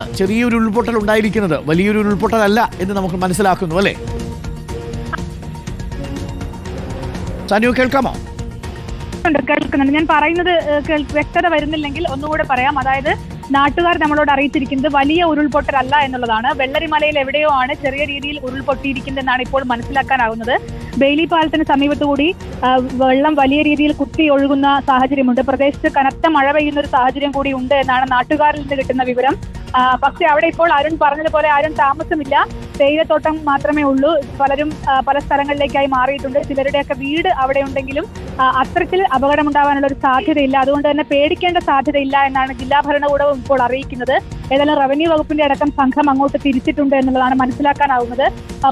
ചെറിയൊരു ഉരുൾപൊട്ടൽ ഉണ്ടായിരിക്കുന്നത് വലിയൊരു ഉരുൾപൊട്ടലല്ല എന്ന് നമുക്ക് മനസ്സിലാക്കുന്നു അല്ലേ? സാനിയോ കേൾക്കാമോ? കേൾക്കുന്നുണ്ട്. ഞാൻ പറയുന്നത് വ്യക്തത വരുന്നില്ലെങ്കിൽ ഒന്നുകൂടെ പറയാം. അതായത് നാട്ടുകാർ നമ്മളോട് അറിയിച്ചിരിക്കുന്നത് വലിയ ഉരുൾപൊട്ടലല്ല എന്നുള്ളതാണ്. വെള്ളരിമലയിൽ എവിടെയോ ആണ് ചെറിയ രീതിയിൽ ഉരുൾപൊട്ടിയിരിക്കുന്നതെന്നാണ് ഇപ്പോൾ മനസ്സിലാക്കാനാവുന്നത്. ബെയിലി പാലത്തിന് സമീപത്തുകൂടി വെള്ളം വലിയ രീതിയിൽ കുത്തി ഒഴുകുന്ന സാഹചര്യമുണ്ട്. പ്രദേശത്ത് കനത്ത മഴ പെയ്യുന്ന ഒരു സാഹചര്യം കൂടി ഉണ്ട് എന്നാണ് നാട്ടുകാരിൽ നിന്ന് കിട്ടുന്ന വിവരം. പക്ഷെ അവിടെ ഇപ്പോൾ അരുൺ പറഞ്ഞതുപോലെ ആരും താമസമില്ല. തേയിലത്തോട്ടം മാത്രമേ ഉള്ളൂ. പലരും പല സ്ഥലങ്ങളിലേക്കായി മാറിയിട്ടുണ്ട്. ചിലരുടെയൊക്കെ വീട് അവിടെ ഉണ്ടെങ്കിലും അത്തരത്തിൽ അപകടമുണ്ടാവാനുള്ള ഒരു സാധ്യതയില്ല. അതുകൊണ്ട് തന്നെ പേടിക്കേണ്ട സാധ്യതയില്ല എന്നാണ് ജില്ലാ ഭരണകൂടവും ഇപ്പോൾ അറിയിക്കുന്നത്. ഏതായാലും റവന്യൂ വകുപ്പിന്റെ അടക്കം സംഘം അങ്ങോട്ട് തിരിച്ചിട്ടുണ്ട് എന്നുള്ളതാണ് മനസ്സിലാക്കാനാവുന്നത്.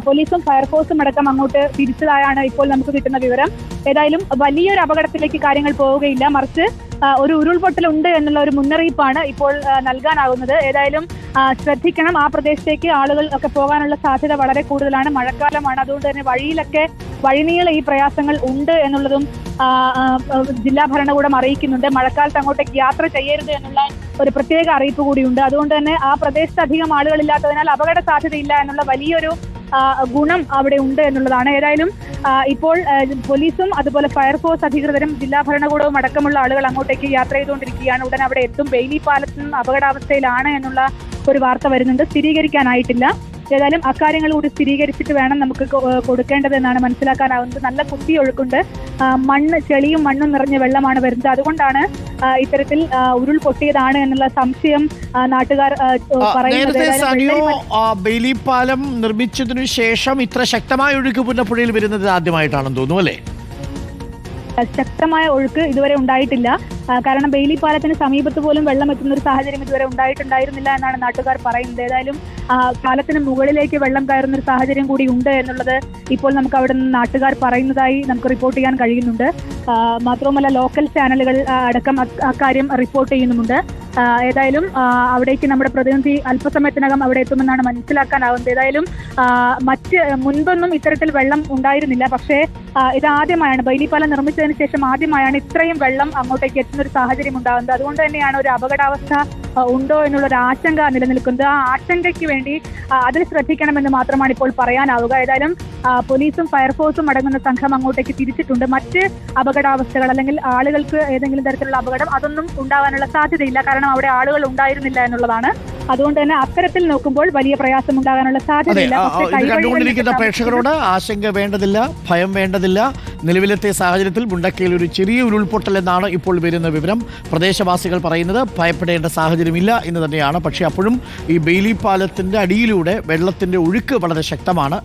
പോലീസും ഫയർഫോഴ്സും അടക്കം അങ്ങോട്ട് തിരിച്ചതായാണ് ഇപ്പോൾ നമുക്ക് കിട്ടുന്ന വിവരം. ഏതായാലും വലിയൊരു അപകടത്തിലേക്ക് കാര്യങ്ങൾ പോവുകയില്ല, മറിച്ച് ഒരു ഉരുൾപൊട്ടലുണ്ട് എന്നുള്ള ഒരു മുന്നറിയിപ്പാണ് ഇപ്പോൾ നൽകാനാവുന്നത്. ഏതായാലും ശ്രദ്ധിക്കണം. ആ പ്രദേശത്തേക്ക് ആളുകൾ ഒക്കെ പോകാനുള്ള സാധ്യത വളരെ കൂടുതലാണ്. മഴക്കാലമാണ്, അതുകൊണ്ട് തന്നെ വഴിനീളെ ഈ പ്രയാസങ്ങൾ ഉണ്ട് എന്നുള്ളതും ജില്ലാ ഭരണകൂടം അറിയിക്കുന്നുണ്ട്. മഴക്കാലത്ത് അങ്ങോട്ടേക്ക് യാത്ര ചെയ്യരുത് എന്നുള്ള ഒരു പ്രത്യേക അറിയിപ്പ് കൂടിയുണ്ട്. അതുകൊണ്ട് തന്നെ ആ പ്രദേശത്ത് അധികം ആളുകളില്ലാത്തതിനാൽ അപകട സാധ്യതയില്ല എന്നുള്ള വലിയൊരു ഗുണം അവിടെ ഉണ്ട് എന്നുള്ളതാണ്. ഏതായാലും ഇപ്പോൾ പോലീസും അതുപോലെ ഫയർഫോഴ്സ് അധികൃതരും ജില്ലാ ഭരണകൂടവും അടക്കമുള്ള ആളുകൾ അങ്ങോട്ടേക്ക് യാത്ര ചെയ്തുകൊണ്ടിരിക്കുകയാണ്. ഉടൻ അവിടെ എത്തും. ബെയിലി പാലത്തും അപകടാവസ്ഥയിലാണ് എന്നുള്ള ഒരു വാർത്ത വരുന്നുണ്ട്. സ്ഥിരീകരിക്കാനായിട്ടില്ല. ഏതായാലും അക്കാര്യങ്ങൾ കൂടി സ്ഥിരീകരിച്ചിട്ട് വേണം നമുക്ക് കൊടുക്കേണ്ടതെന്നാണ് മനസ്സിലാക്കാനാവുന്നത്. നല്ല കുത്തിയൊഴുക്കുണ്ട്. ചെളിയും മണ്ണും നിറഞ്ഞ വെള്ളമാണ് വരുന്നത്. അതുകൊണ്ടാണ് ഇത്തരത്തിൽ ഉരുൾ പൊട്ടിയതാണ് എന്നുള്ള സംശയം നാട്ടുകാർ പറയുന്നത്. ബെയിലി പാലം നിർമ്മിച്ചതിനു ശേഷം ഇത്ര ശക്തമായ ഒഴുക്ക് പുന്നപ്പുഴയിൽ വരുന്നത് ആദ്യമായിട്ടാണെന്ന് തോന്നുന്നു അല്ലേ? ശക്തമായ ഒഴുക്ക് ഇതുവരെ ഉണ്ടായിട്ടില്ല. കാരണം ബെയിലി പാലത്തിന് സമീപത്ത് പോലും വെള്ളം എത്തുന്ന ഒരു സാഹചര്യം ഇതുവരെ ഉണ്ടായിട്ടുണ്ടായിരുന്നില്ല എന്നാണ് നാട്ടുകാർ പറയുന്നത്. ഏതായാലും പാലത്തിന് മുകളിലേക്ക് വെള്ളം കയറുന്ന ഒരു സാഹചര്യം കൂടി ഉണ്ട് എന്നുള്ളത് ഇപ്പോൾ നമുക്ക് അവിടെ നിന്ന് നാട്ടുകാർ പറയുന്നതായി നമുക്ക് റിപ്പോർട്ട് ചെയ്യാൻ കഴിയുന്നുണ്ട്. മാത്രവുമല്ല ലോക്കൽ ചാനലുകൾ അടക്കം അക്കാര്യം റിപ്പോർട്ട് ചെയ്യുന്നുമുണ്ട്. ഏതായാലും അവിടേക്ക് നമ്മുടെ പ്രതിനിധി അല്പസമയത്തിനകം അവിടെ എത്തുമെന്നാണ് മനസ്സിലാക്കാനാവുന്നത്. ഏതായാലും മുൻപൊന്നും ഇത്തരത്തിൽ വെള്ളം ഉണ്ടായിരുന്നില്ല. പക്ഷേ ഇതാദ്യമായാണ്, ബെയിലി പാലം നിർമ്മിച്ചതിന് ശേഷം ആദ്യമായാണ് ഇത്രയും വെള്ളം അങ്ങോട്ടേക്ക് എത്തുന്ന ഒരു സാഹചര്യം ഉണ്ടാകുന്നത്. അതുകൊണ്ട് തന്നെയാണ് ഒരു അപകടാവസ്ഥ ഉണ്ടോ എന്നുള്ളൊരു ആശങ്ക നിലനിൽക്കുന്നത്. ആ ആശങ്കയ്ക്ക് വേണ്ടി അതിൽ ശ്രദ്ധിക്കണമെന്ന് മാത്രമാണ് ഇപ്പോൾ പറയാനാവുക. ഏതായാലും പോലീസും ഫയർഫോഴ്സും അടങ്ങുന്ന സംഘം അങ്ങോട്ടേക്ക് തിരിച്ചിട്ടുണ്ട്. മറ്റ് അപകടാവസ്ഥകൾ അല്ലെങ്കിൽ ആളുകൾക്ക് ഏതെങ്കിലും തരത്തിലുള്ള അപകടം അതൊന്നും ഉണ്ടാകാനുള്ള സാധ്യതയില്ല. കാരണം അവിടെ ആളുകൾ ഉണ്ടായിരുന്നില്ല എന്നുള്ളതാണ്. അതുകൊണ്ട് തന്നെ അത്തരത്തിൽ നോക്കുമ്പോൾ വലിയ പ്രയാസം ഉണ്ടാകാനുള്ള സാധ്യതയില്ല. കണ്ടുകൊണ്ടിരിക്കുന്ന പ്രേക്ഷകരോട് ആശങ്ക വേണ്ടതില്ല, ഭയം വേണ്ടതില്ല. നിലവിലത്തെ സാഹചര്യത്തിൽ മുണ്ടക്കയിൽ ഒരു ചെറിയ ഉരുൾപൊട്ടൽ എന്നാണ് ഇപ്പോൾ വരുന്ന വിവരം. പ്രദേശവാസികൾ പറയുന്നത് ഭയപ്പെടേണ്ട സാഹചര്യമില്ല എന്ന് തന്നെയാണ്. പക്ഷേ അപ്പോഴും ഈ ബെയിലി പാലത്തിന്റെ അടിയിലൂടെ വെള്ളത്തിന്റെ ഒഴുക്ക് വളരെ ശക്തമാണ്.